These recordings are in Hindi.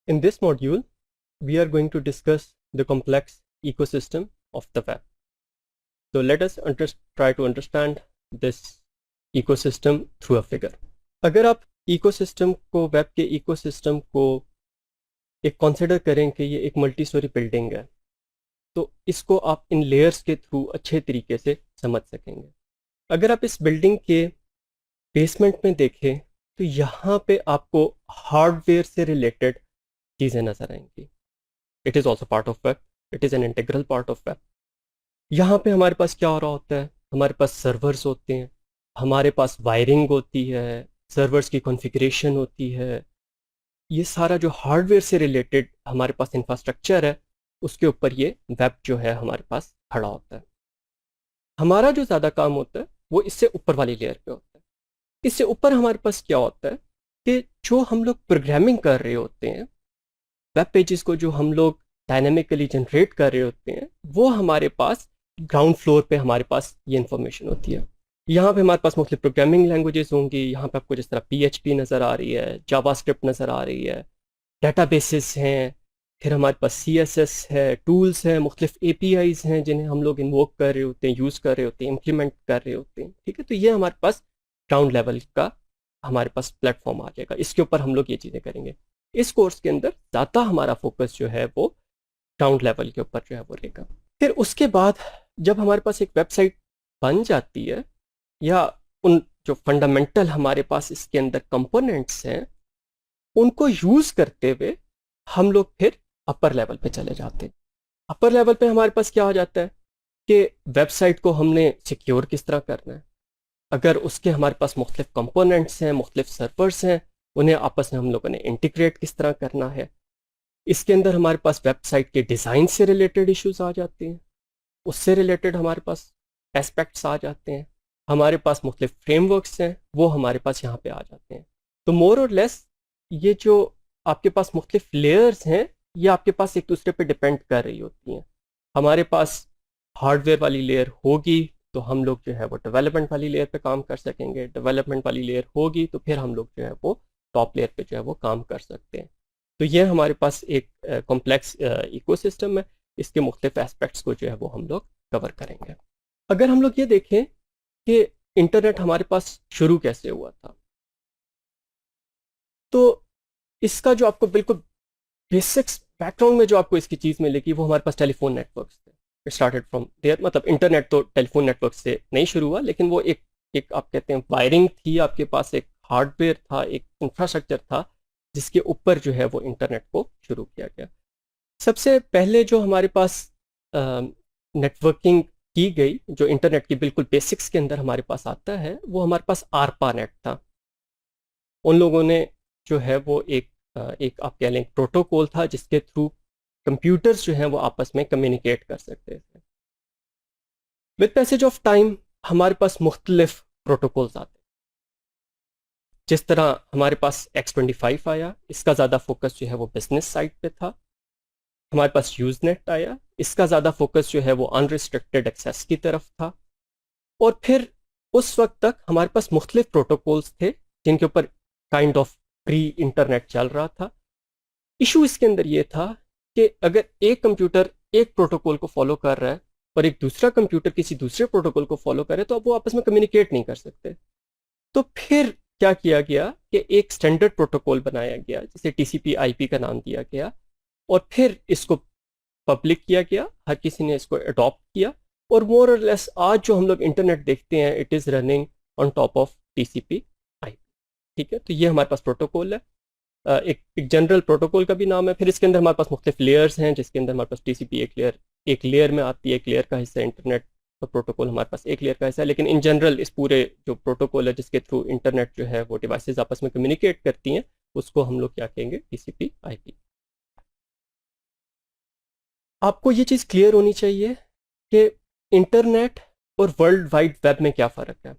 In this module, we are going to discuss the complex ecosystem of the web. So let us try to understand this ecosystem through a figure. अगर आप ecosystem को, web के ecosystem को एक consider करें कि ये एक मल्टी स्टोरी बिल्डिंग है, तो इसको आप इन लेयर्स के थ्रू अच्छे तरीके से समझ सकेंगे. अगर आप इस बिल्डिंग के बेसमेंट में देखें तो यहाँ पे आपको हार्डवेयर से रिलेटेड चीज़ें नज़र आएंगी. It is also part of web, it is an integral part of web. यहाँ पे हमारे पास क्या हो रहा होता है, हमारे पास सर्वर्स होते हैं, हमारे पास वायरिंग होती है, सर्वर्स की कॉन्फ़िगरेशन होती है. ये सारा जो हार्डवेयर से रिलेटेड हमारे पास इंफ्रास्ट्रक्चर है, उसके ऊपर ये वेब जो है हमारे पास खड़ा होता है. हमारा जो ज़्यादा काम होता है वो इससे ऊपर वाली लेयर पे होता है. इससे ऊपर हमारे पास क्या होता है कि जो हम लोग प्रोग्रामिंग कर रहे होते हैं, वेब पेजेस को जो हम लोग डायनेमिकली जनरेट कर रहे होते हैं, वो हमारे पास ग्राउंड फ्लोर पे हमारे पास ये इन्फॉर्मेशन होती है. यहाँ पे हमारे पास मुख्तलिफ प्रोग्रामिंग लैंग्वेजेस होंगी. यहाँ पे आपको जिस तरह PHP नज़र आ रही है, जावास्क्रिप्ट नज़र आ रही है, डेटाबेसेस हैं, फिर हमारे पास CSS है, टूल्स हैं, मुख्तलिफ APIs हैं जिन्हें हम लोग इन्वोक कर रहे होते हैं, यूज़ कर रहे होते हैं, इम्प्लीमेंट कर रहे होते हैं. ठीक है, तो ये हमारे पास ग्राउंड लेवल का हमारे पास प्लेटफॉर्म आ जाएगा. इसके ऊपर हम लोग ये चीज़ें करेंगे. इस कोर्स के अंदर ज़्यादा हमारा फोकस जो है वो ग्राउंड लेवल के ऊपर जो है वो रहेगा. फिर उसके बाद जब हमारे पास एक वेबसाइट बन जाती है, या उन जो फंडामेंटल हमारे पास इसके अंदर कंपोनेंट्स हैं, उनको यूज़ करते हुए हम लोग फिर अपर लेवल पे चले जाते हैं. अपर लेवल पे हमारे पास क्या हो जाता है कि वेबसाइट को हमने सिक्योर किस तरह करना है. अगर उसके हमारे पास मुख्तलिफ कंपोनेंट्स हैं, मुख्तलिफ सर्वर्स हैं, उन्हें आपस में हम लोगों ने इंटीग्रेट किस तरह करना है. इसके अंदर हमारे पास वेबसाइट के डिज़ाइन से रिलेटेड इश्यूज आ जाते हैं, उससे रिलेटेड हमारे पास एस्पेक्ट्स आ जाते हैं. हमारे पास मुख्तलिफ फ्रेमवर्क्स हैं, वो हमारे पास यहाँ पे आ जाते हैं. तो मोर और लेस ये जो आपके पास मुख्तलिफ लेयर्स हैं, ये आपके पास एक दूसरे पे डिपेंड कर रही होती हैं. हमारे पास हार्डवेयर वाली लेयर होगी तो हम लोग जो है वो डेवलपमेंट वाली लेयर पे काम कर सकेंगे. डेवलपमेंट वाली लेयर होगी तो फिर हम लोग जो है वो टॉप लेयर पे जो है वो काम कर सकते हैं. तो ये हमारे पास एक कॉम्प्लेक्स इकोसिस्टम है. इसके मुख्तलिफ एस्पेक्ट्स को जो है वो हम लोग कवर करेंगे. अगर हम लोग ये देखें कि इंटरनेट हमारे पास शुरू कैसे हुआ था, तो इसका जो आपको बिल्कुल बेसिक्स बैकग्राउंड में जो आपको इसकी चीज़ मिलेगी वो हमारे पास टेलीफोन नेटवर्क्स थे. It started from there. मतलब इंटरनेट तो टेलीफोन नेटवर्क से नहीं शुरू हुआ, लेकिन वो एक आप कहते हैं वायरिंग थी, आपके पास एक हार्डवेयर था, एक इंफ्रास्ट्रक्चर था जिसके ऊपर जो है वो इंटरनेट को शुरू किया गया. सबसे पहले जो हमारे पास नेटवर्किंग की गई, जो इंटरनेट की बिल्कुल बेसिक्स के अंदर हमारे पास आता है, वो हमारे पास ARPANET था. उन लोगों ने जो है वो एक आप कह लें प्रोटोकॉल था जिसके थ्रू कंप्यूटर्स जो हैं वो आपस में कम्युनिकेट कर सकते थे. विद पैसेज ऑफ टाइम हमारे पास मुख्तलिफ प्रोटोकॉल्स आते. जिस तरह हमारे पास X25 आया, इसका ज़्यादा फोकस जो है वो बिजनेस साइड पे था. हमारे पास यूजनेट आया, इसका ज़्यादा फोकस जो है वो अनरिस्ट्रिक्टेड एक्सेस की तरफ था. और फिर उस वक्त तक हमारे पास मुख्तलिफ प्रोटोकॉल्स थे जिनके ऊपर काइंड ऑफ प्री इंटरनेट चल रहा था. इशू इसके अंदर ये था कि अगर एक कंप्यूटर एक प्रोटोकॉल को फॉलो कर रहा है और एक दूसरा कंप्यूटर किसी दूसरे प्रोटोकॉल को फॉलो करे, तो अब वो आपस में कम्युनिकेट नहीं कर सकते. तो फिर क्या किया गया कि एक स्टैंडर्ड प्रोटोकॉल बनाया गया जिसे TCP/IP का नाम दिया गया, और फिर इसको पब्लिक किया गया. हर किसी ने इसको अडॉप्ट किया, और मोर और लेस आज जो हम लोग इंटरनेट देखते हैं, it is running on top of TCP/IP. ठीक है, तो ये हमारे पास प्रोटोकॉल है. एक जनरल प्रोटोकॉल का भी नाम है. फिर इसके अंदर हमारे पास मुख्तलिफ लेयर्स हैं, जिसके अंदर हमारे पास TCP एक लेयर में आती है, एक लेयर का हिस्सा इंटरनेट का प्रोटोकॉल हमारे पास एक लेयर का हिस्सा है. लेकिन इन जनरल इस पूरे जो प्रोटोकॉल है जिसके थ्रू इंटरनेट जो है वो डिवाइसेस आपस में कम्युनिकेट करती हैं, उसको हम लोग क्या कहेंगे, TCP/IP. आपको ये चीज़ क्लियर होनी चाहिए कि इंटरनेट और वर्ल्ड वाइड वेब में क्या फ़र्क है,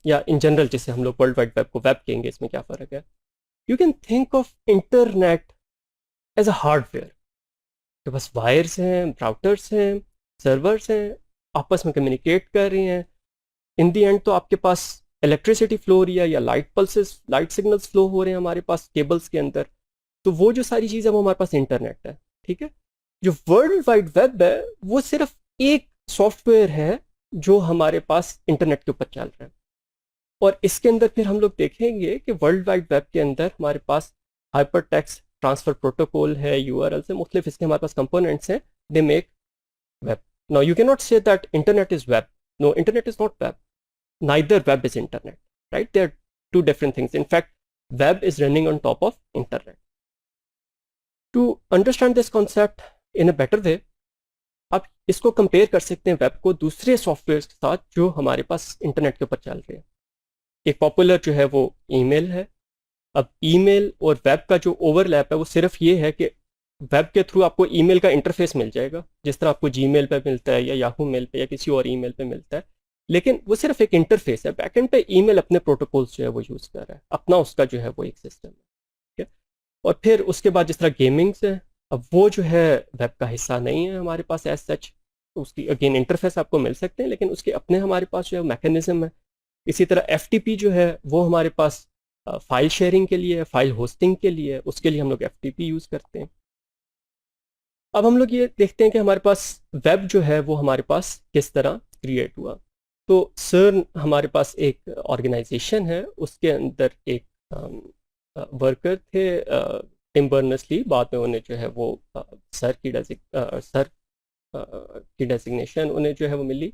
या इन जनरल जिसे हम लोग वर्ल्ड वाइड वेब को वेब कहेंगे, इसमें क्या फ़र्क है. You can think of internet as a hardware. तो बस वायर्स हैं, राउटर्स हैं, सर्वर्स हैं, आपस में कम्युनिकेट कर रही हैं. इन दी एंड तो आपके पास इलेक्ट्रिसिटी फ्लो हो रही है, या light pulses, light signals flow हो रहे हैं हमारे पास केबल्स के अंदर. तो वो जो सारी चीज़ है वो हमारे पास इंटरनेट है, ठीक है। जो वर्ल्ड वाइड वेब है वो सिर्फ एक सॉफ्टवेयर है जो हमारे पास इंटरनेट के ऊपर चल रहा है। और इसके अंदर फिर हम लोग देखेंगे कि वर्ल्ड वाइड वेब के अंदर हमारे पास हाइपर टेक्स्ट ट्रांसफर प्रोटोकॉल है, यूआरएल से मुख्तलिफ इसके हमारे पास कंपोनेंट्स हैं, they make web. Now you cannot say that internet is web. No, internet is not web. Neither web is internet, right? They are two different things. In fact, web is running on top of internet. To understand this concept in a better way, आप इसको कंपेयर कर सकते हैं वेब को दूसरे सॉफ्टवेयर के साथ जो हमारे पास इंटरनेट के ऊपर चल रहे हैं। एक पॉपुलर जो है वो ईमेल है। अब ईमेल और वेब का जो ओवरलैप है वो सिर्फ ये है कि वेब के थ्रू आपको ईमेल का इंटरफेस मिल जाएगा, जिस तरह आपको जीमेल पे मिलता है या याहू मेल पे या किसी और ईमेल पे मिलता है, लेकिन वो सिर्फ एक इंटरफेस है। बैकएंड पे ईमेल अपने प्रोटोकॉल्स जो है वो यूज़ कर रहा है, अपना उसका जो है वो एक सिस्टम है, ठीक है। और फिर उसके बाद जिस तरह गेमिंग्स है, अब वो जो है वेब का हिस्सा नहीं है हमारे पास एज सच, उसकी अगेन इंटरफेस आपको मिल सकते हैं, लेकिन उसके अपने हमारे पास जो है मैकेनिज्म है। इसी तरह FTP जो है वो हमारे पास फाइल शेयरिंग के लिए, फाइल होस्टिंग के लिए, उसके लिए हम लोग FTP यूज़ करते हैं। अब हम लोग ये देखते हैं कि हमारे पास वेब जो है वो हमारे पास किस तरह क्रिएट हुआ। तो CERN हमारे पास एक ऑर्गेनाइजेशन है, उसके अंदर एक वर्कर थे टिम बर्नर्स-ली, बाद में उन्हें जो है वो सर की डेजिग्नेशन उन्हें जो है वो मिली।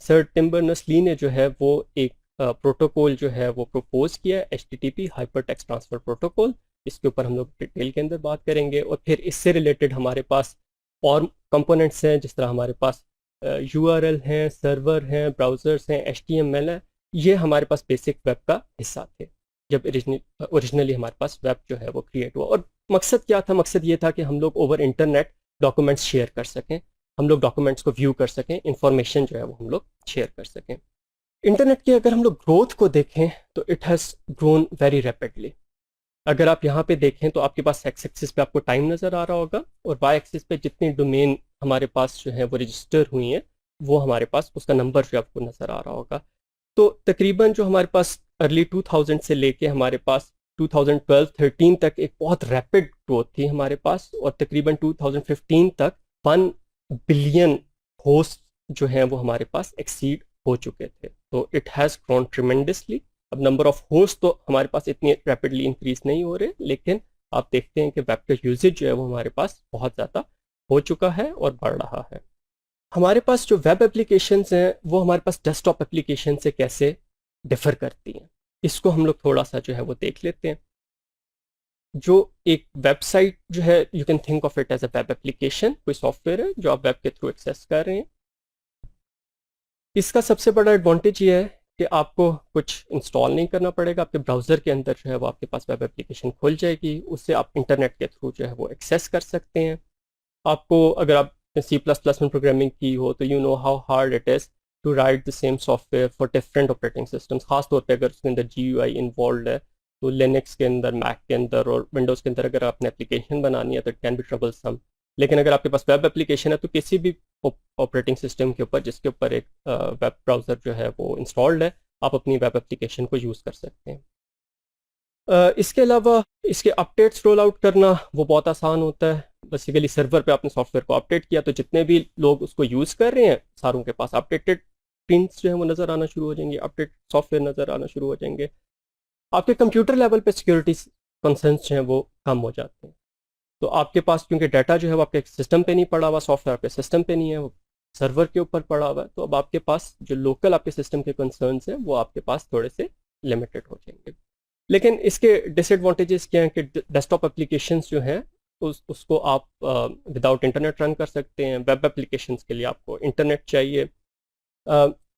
सर टिम बर्नर्स-ली ने जो है वो एक प्रोटोकॉल जो है वो प्रपोज किया, HTTP hyper text transfer protocol. इसके ऊपर हम लोग डिटेल के अंदर बात करेंगे। और फिर इससे रिलेटेड हमारे पास और कंपोनेंट्स हैं, जिस तरह हमारे पास URL हैं, सर्वर हैं, ब्राउज़र्स हैं, HTML है। ये हमारे पास बेसिक वेब का हिस्सा थे जब ओरिजिनली हमारे पास वेब जो है वो क्रिएट हुआ। और मकसद क्या था? मकसद ये था कि हम लोग ओवर इंटरनेट डॉक्यूमेंट्स शेयर कर सकें, हम लोग डॉक्यूमेंट्स को व्यू कर सकें, इंफॉर्मेशन जो है वो हम लोग शेयर कर सकें। इंटरनेट की अगर हम लोग ग्रोथ को देखें तो it has grown very rapidly. अगर आप यहाँ पे देखें तो आपके पास एक्स एक्सिस पे आपको टाइम नज़र आ रहा होगा, और वाई एक्सिस पे जितनी डोमेन हमारे पास जो है वो रजिस्टर हुई हैं वो हमारे पास उसका नंबर जो आपको नज़र आ रहा होगा। तो तकरीबन जो हमारे पास अर्ली 2000 से लेके हमारे पास 2012-13 तक एक बहुत रैपिड ग्रोथ थी हमारे पास, और तकरीबन 2015 तक 1 बिलियन होस्ट जो हैं वो हमारे पास एक्सीड हो चुके थे। तो इट हैज़ ग्रोन ट्रिमेंडसली। अब नंबर ऑफ होस्ट तो हमारे पास इतनी रैपिडली इंक्रीज नहीं हो रहे, लेकिन आप देखते हैं कि वेब का यूजेज जो है वो हमारे पास बहुत ज़्यादा हो चुका है और बढ़ रहा है। हमारे पास जो वेब एप्लीकेशंस हैं वो हमारे पास डेस्कटॉप एप्लीकेशन से कैसे डिफर करती हैं, इसको हम लोग थोड़ा सा जो है वो देख लेते हैं। जो एक वेबसाइट जो है, you can think of it as a web application, कोई सॉफ्टवेयर है जो आप वेब के थ्रू एक्सेस कर रहे हैं। इसका सबसे बड़ा एडवांटेज ये है कि आपको कुछ इंस्टॉल नहीं करना पड़ेगा, आपके ब्राउज़र के अंदर जो है वो आपके पास वेब एप्लीकेशन खुल जाएगी, उससे आप इंटरनेट के थ्रू जो है वो एक्सेस कर सकते हैं। आपको अगर आप C++ में प्रोग्रामिंग की हो तो you know how hard it is to write the same software for different operating systems. खासतौर पे अगर उसके अंदर GUI इन्वॉल्व है, तो लिनक्स के अंदर, मैक के अंदर और विंडोज़ के अंदर अगर आपने एप्लीकेशन बनानी है तो इट कैन बी ट्रबलसम। लेकिन अगर आपके पास वेब एप्लीकेशन है तो किसी भी ऑपरेटिंग सिस्टम के ऊपर जिसके ऊपर एक वेब ब्राउज़र जो है वो इंस्टॉल्ड है, आप अपनी वेब एप्लीकेशन को यूज़ कर सकते हैं। इसके अलावा इसके अपडेट्स रोल आउट करना वो बहुत आसान होता है। बेसिकली सर्वर पे आपने सॉफ्टवेयर को अपडेट किया तो जितने भी लोग उसको यूज़ कर रहे हैं सारों के पास अपडेटेड प्रिंट्स जो है वो नज़र आना शुरू हो जाएंगे, अपडेट सॉफ्टवेयर नज़र आना शुरू हो जाएंगे। आपके कंप्यूटर लेवल पे सिक्योरिटी कंसर्न्स जो हैं वो कम हो जाते हैं। तो आपके पास क्योंकि डाटा जो है वो आपके सिस्टम पे नहीं पड़ा हुआ, सॉफ्टवेयर आपके सिस्टम पे नहीं है, वो सर्वर के ऊपर पड़ा हुआ है, तो अब आपके पास जो लोकल आपके सिस्टम के कंसर्न्स हैं वो आपके पास थोड़े से लिमिटेड हो जाएंगे। लेकिन इसके डिसएडवांटेजेस क्या हैं कि डेस्कटॉप एप्लीकेशंस जो हैं उसको आप विदाउट इंटरनेट रन कर सकते हैं। वेब एप्लीकेशंस के लिए आपको इंटरनेट चाहिए।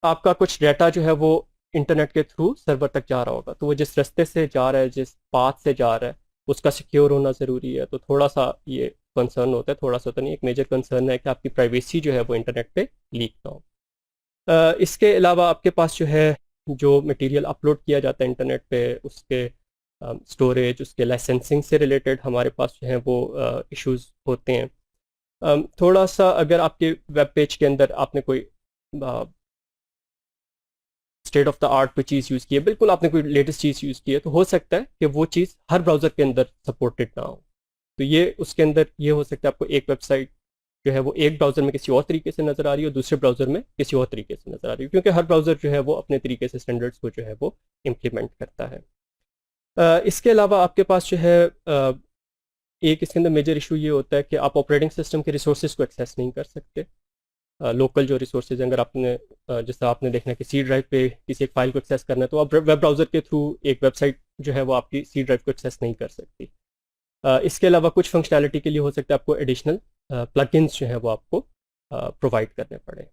आपका कुछ डाटा जो है वो इंटरनेट के थ्रू सर्वर तक जा रहा होगा, तो वो जिस रास्ते से जा रहा है, जिस पाथ से जा रहा है, उसका सिक्योर होना ज़रूरी है। तो थोड़ा सा ये कंसर्न होता है, थोड़ा सा तो नहीं, एक मेजर कंसर्न है कि आपकी प्राइवेसी जो है वो इंटरनेट पे लीक ना हो। इसके अलावा आपके पास जो है जो मटेरियल अपलोड किया जाता है इंटरनेट पे, उसके स्टोरेज, उसके लाइसेंसिंग से रिलेटेड हमारे पास जो है वो इश्यूज़ होते हैं। थोड़ा सा अगर आपके वेब पेज के अंदर आपने कोई स्टेट ऑफ द आर्ट कोई चीज़ यूज़ की है, बिल्कुल आपने कोई लेटेस्ट चीज़ यूज़ की है, तो हो सकता है कि वो चीज़ हर ब्राउज़र के अंदर सपोर्टेड ना हो। तो ये उसके अंदर ये हो सकता है आपको एक वेबसाइट जो है वो एक ब्राउज़र में किसी और तरीके से नज़र आ रही है और दूसरे ब्राउज़र में किसी और तरीके से नज़र आ रही है, क्योंकि हर ब्राउज़र जो है वो अपने तरीके से स्टैंडर्ड्स को जो है वो इम्प्लीमेंट करता है। इसके अलावा आपके पास जो है एक इसके अंदर मेजर इशू ये होता है कि आप ऑपरेटिंग सिस्टम के रिसोर्सेज को एक्सेस नहीं कर सकते। लोकल जो रिसोर्सेज अगर आपने जैसा आपने देखना है कि सी ड्राइव पे किसी एक फाइल को एक्सेस करना है, तो आप वेब ब्राउज़र के थ्रू एक वेबसाइट जो है वो आपकी सी ड्राइव को एक्सेस नहीं कर सकती। इसके अलावा कुछ फंक्शनैलिटी के लिए हो सकता है आपको एडिशनल प्लगइन्स जो है वो आपको प्रोवाइड करने पड़े।